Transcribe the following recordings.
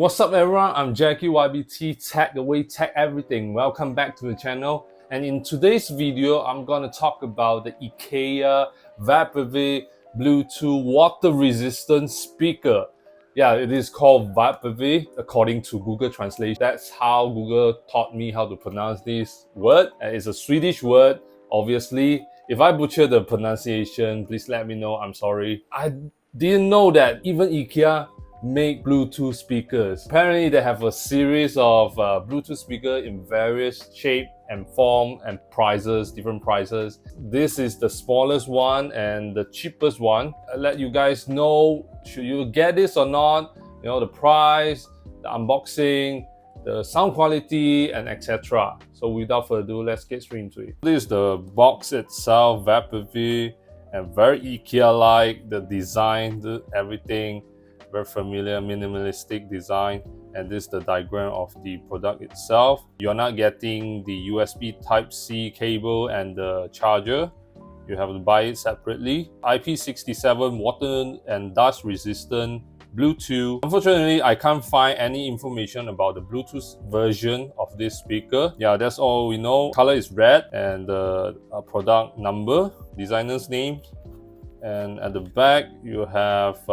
What's up everyone? I'm Jackie YBT, Tech Away Tech Everything. Welcome back to the channel. And in today's video, I'm gonna talk about the IKEA Vappeby Bluetooth water resistant speaker. Yeah, it is called Vappeby according to Google Translation. That's how Google taught me how to pronounce this word. It's a Swedish word, obviously. If I butcher the pronunciation, please let me know. I'm sorry. I didn't know that even IKEA make Bluetooth speakers. Apparently, they have a series of Bluetooth speaker in various shape and form and prices, different prices. This is the smallest one and the cheapest one. I'll let you guys know, should you get this or not, you know, the price, the unboxing, the sound quality, and etc. So without further ado, let's get straight into it. This is the box itself, Vappeby, and very IKEA-like, the design, everything. Very familiar minimalistic design, and this is the diagram of the product itself. You're not getting the USB Type-C cable and the charger. You have to buy it separately. IP67 water and dust resistant Bluetooth. Unfortunately, I can't find any information about the Bluetooth version of this speaker. Yeah, that's all we know. Color is red, and the product number, designer's name. And at the back, you have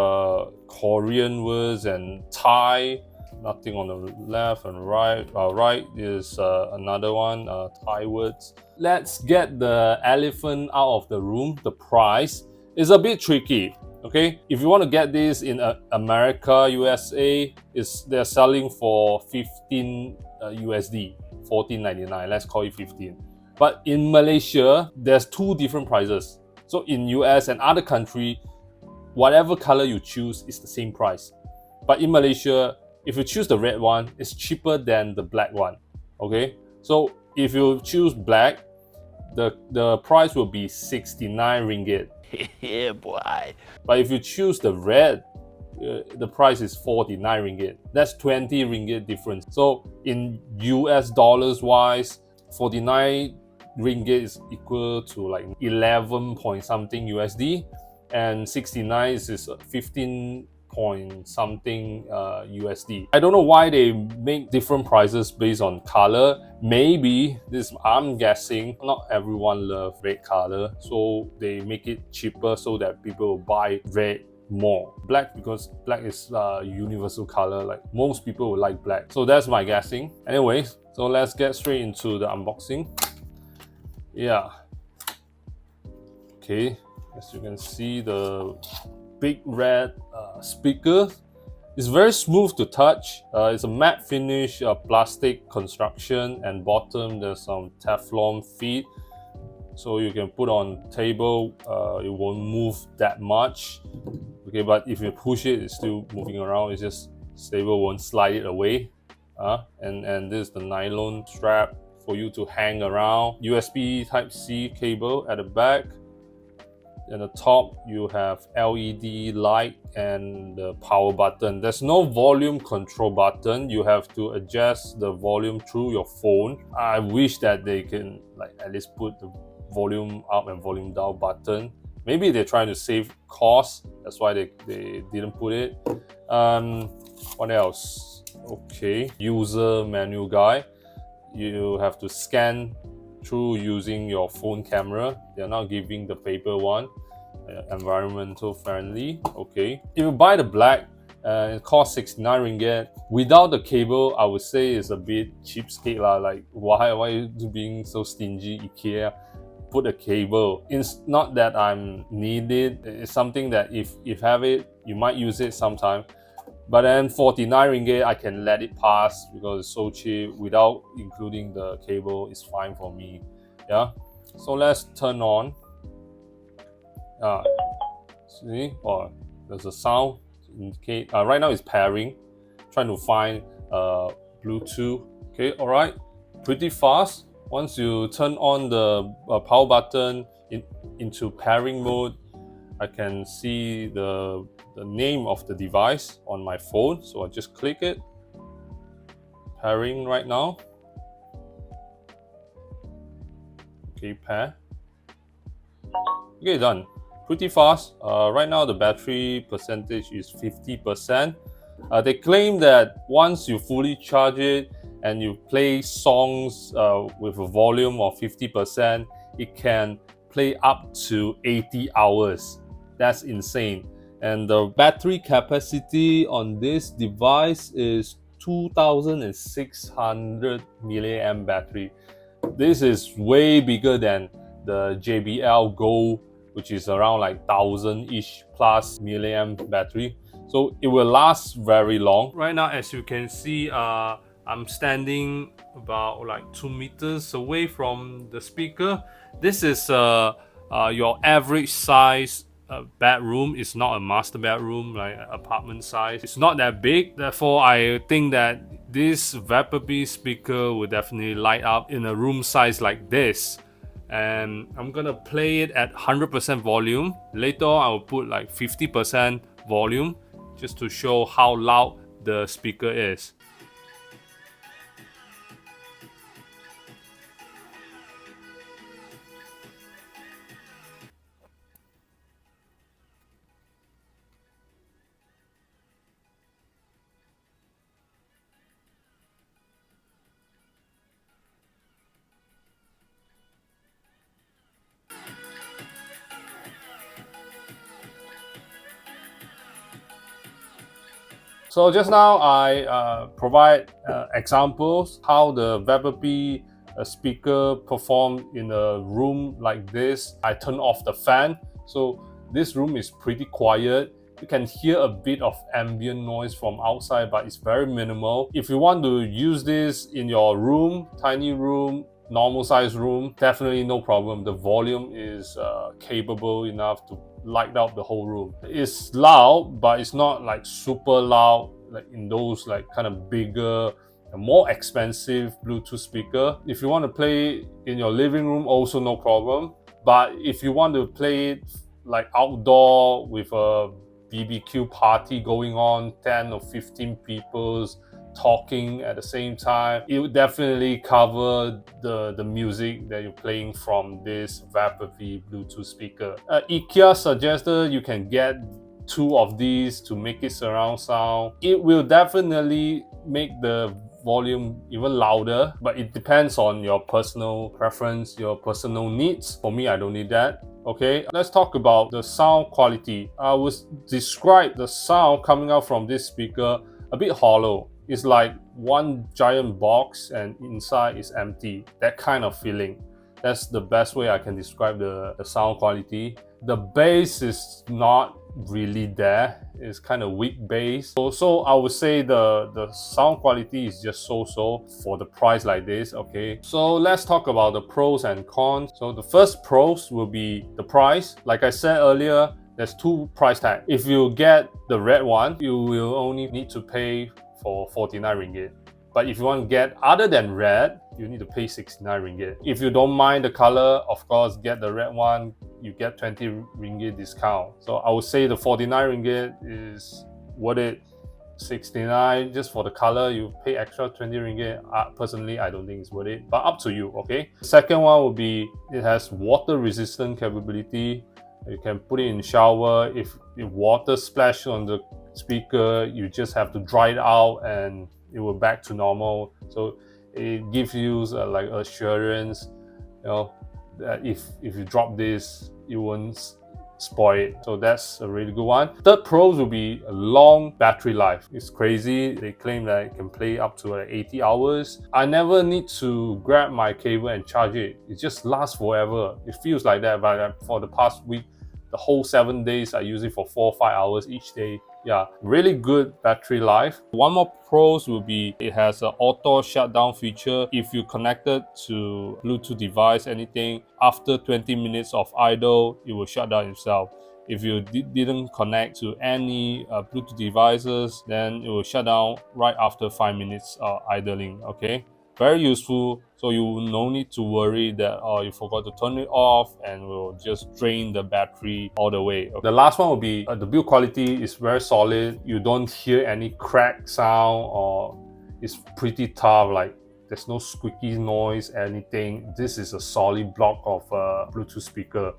Korean words and Thai. Nothing on the left and right. Right is another one, Thai words. Let's get the elephant out of the room. The price is a bit tricky. Okay, if you want to get this in America, USA, they're selling for 15 USD, 14.99. Let's call it 15. But in Malaysia, there's two different prices. So in US and other country, whatever color you choose is the same price. But in Malaysia, if you choose the red one, it's cheaper than the black one. Okay? So if you choose black, the price will be 69 ringgit. Yeah, boy. But if you choose the red, the price is 49 ringgit. That's 20 ringgit difference. So in US dollars wise, 49 ringgit is equal to like 11 point something USD, and 69 is 15 point something USD. I don't know why they make different prices based on color. Maybe this, I'm guessing, not everyone loves red color, so they make it cheaper so that people will buy red more. Black, because black is a universal color, like most people will like black. So that's my guessing. Anyways, so let's get straight into the unboxing. Yeah, okay, as you can see, the big red speaker is very smooth to touch. It's a matte finish plastic construction, and bottom there's some Teflon feet, so you can put on table. It won't move that much. Okay, but if you push it, it's still moving around. It's just stable, won't slide it away. And this is the nylon strap for you to hang around. USB Type-C cable at the back. At the top, you have LED light and the power button. There's no volume control button. You have to adjust the volume through your phone. I wish that they can like at least put the volume up and volume down button. Maybe they're trying to save cost. That's why they didn't put it. What else? Okay, user manual guide. You have to scan through using your phone camera. They're not giving the paper one. Environmental friendly. Okay. If you buy the black, it costs 69 ringgit. Without the cable, I would say it's a bit cheapskate lah. Like why are you being so stingy, IKEA? Put a cable. It's not that I'm needed. It's something that if have it, you might use it sometime. But then 49 ringgit, I can let it pass because it's so cheap. Without including the cable, it's fine for me. Yeah. So let's turn on. See, there's a sound indicate. Right now it's pairing. Trying to find Bluetooth. Okay, all right. Pretty fast. Once you turn on the power button into pairing mode, I can see the name of the device on my phone, so I just click it. Pairing right now. Okay, pair. Okay, done. Pretty fast. Right now the battery percentage is 50%. They claim that once you fully charge it and you play songs with a volume of 50%, it can play up to 80 hours. That's insane. And the battery capacity on this device is 2600 milliamp battery. This is way bigger than the JBL Go, which is around like 1000-ish plus milliamp battery. So it will last very long. Right now, as you can see, I'm standing about like 2 meters away from the speaker. This is your average size bedroom. It's not a master bedroom like apartment size. It's not that big. Therefore, I think that this Vappeby speaker will definitely light up in a room size like this. And I'm gonna play it at 100% volume. Later on, I will put like 50% volume just to show how loud the speaker is. So just now I provide examples how the Vappeby speaker performed in a room like this. I turn off the fan, so this room is pretty quiet. You can hear a bit of ambient noise from outside, but it's very minimal. If you want to use this in your room, tiny room, normal size room, definitely no problem. The volume is capable enough to light up the whole room. It's loud, but it's not like super loud like in those like kind of bigger and more expensive Bluetooth speaker. If you want to play in your living room, also no problem. But if you want to play it like outdoor with a BBQ party going on, 10 or 15 people's talking at the same time, it would definitely cover the music that you're playing from this Vappeby Bluetooth speaker. IKEA suggested you can get 2 of these to make it surround sound. It will definitely make the volume even louder, but it depends on your personal preference, your personal needs. For me, I don't need that. Okay, let's talk about the sound quality. I would describe the sound coming out from this speaker a bit hollow. It's like one giant box and inside is empty. That kind of feeling. That's the best way I can describe the sound quality. The bass is not really there. It's kind of weak bass. So I would say the sound quality is just so-so for the price like this, okay? So let's talk about the pros and cons. So the first pros will be the price. Like I said earlier, there's 2 price tags. If you get the red one, you will only need to pay for 49 ringgit. But if you want to get other than red, you need to pay 69 ringgit. If you don't mind the color, of course, get the red one, you get 20 ringgit discount. So I would say the 49 ringgit is worth it. 69 just for the color, you pay extra 20 ringgit. Personally, I don't think it's worth it, but up to you, okay? The second one will be, it has water resistant capability. You can put it in shower. If water splashes on the speaker, you just have to dry it out and it will back to normal. So it gives you like assurance, you know, that if you drop this, you won't spoil it. So that's a really good one. Third pros will be a long battery life. It's crazy. They claim that it can play up to like 80 hours. I never need to grab my cable and charge it. It just lasts forever. It feels like that, but for the past week, the whole 7 days, I use it for 4 or 5 hours each day. Yeah, really good battery life. One more pros will be it has an auto shutdown feature. If you connect it to Bluetooth device, anything, after 20 minutes of idle, it will shut down itself. If you didn't connect to any Bluetooth devices, then it will shut down right after 5 minutes idling, okay? Very useful, so you no need to worry that you forgot to turn it off and will just drain the battery all the way. The last one will be the build quality is very solid. You don't hear any crack sound, or it's pretty tough, like there's no squeaky noise, anything. This is a solid block of Bluetooth speaker.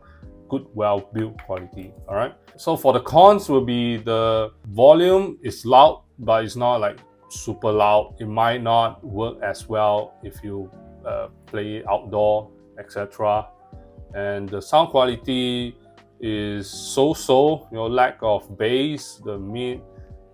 good, well-built quality. All right. So for the cons will be the volume is loud, but it's not like super loud. It might not work as well if you play outdoor, etc. And the sound quality is so-so. Lack of bass, the mid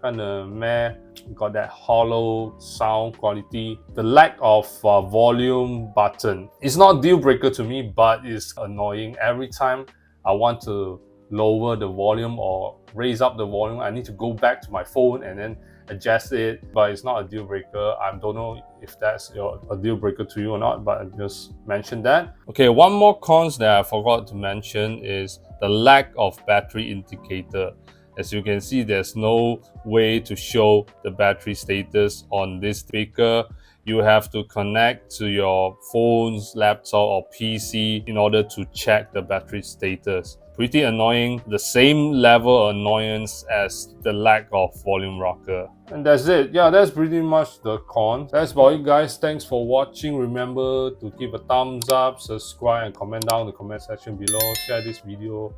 kind of meh, got that hollow sound quality. The lack of volume button, it's not a deal breaker to me, but it's annoying. Every time I want to lower the volume or raise up the volume, I need to go back to my phone and then adjust it. But it's not a deal breaker. I don't know if that's a deal breaker to you or not, but I just mentioned that. Okay, one more cons that I forgot to mention is the lack of battery indicator. As you can see, there's no way to show the battery status on this speaker. You have to connect to your phone's laptop or PC in order to check the battery status. Pretty annoying, the same level of annoyance as the lack of volume rocker. And that's it. Yeah, that's pretty much the cons. That's about it, guys. Thanks for watching. Remember to give a thumbs up, subscribe, and comment down in the comment section below. Share this video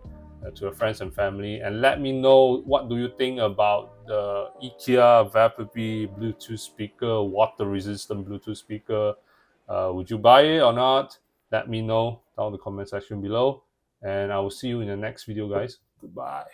to your friends and family, and let me know what do you think about the IKEA Vappeby Bluetooth speaker, water resistant Bluetooth speaker. Would you buy it or not? Let me know down in the comment section below, and I will see you in the next video, guys. Goodbye.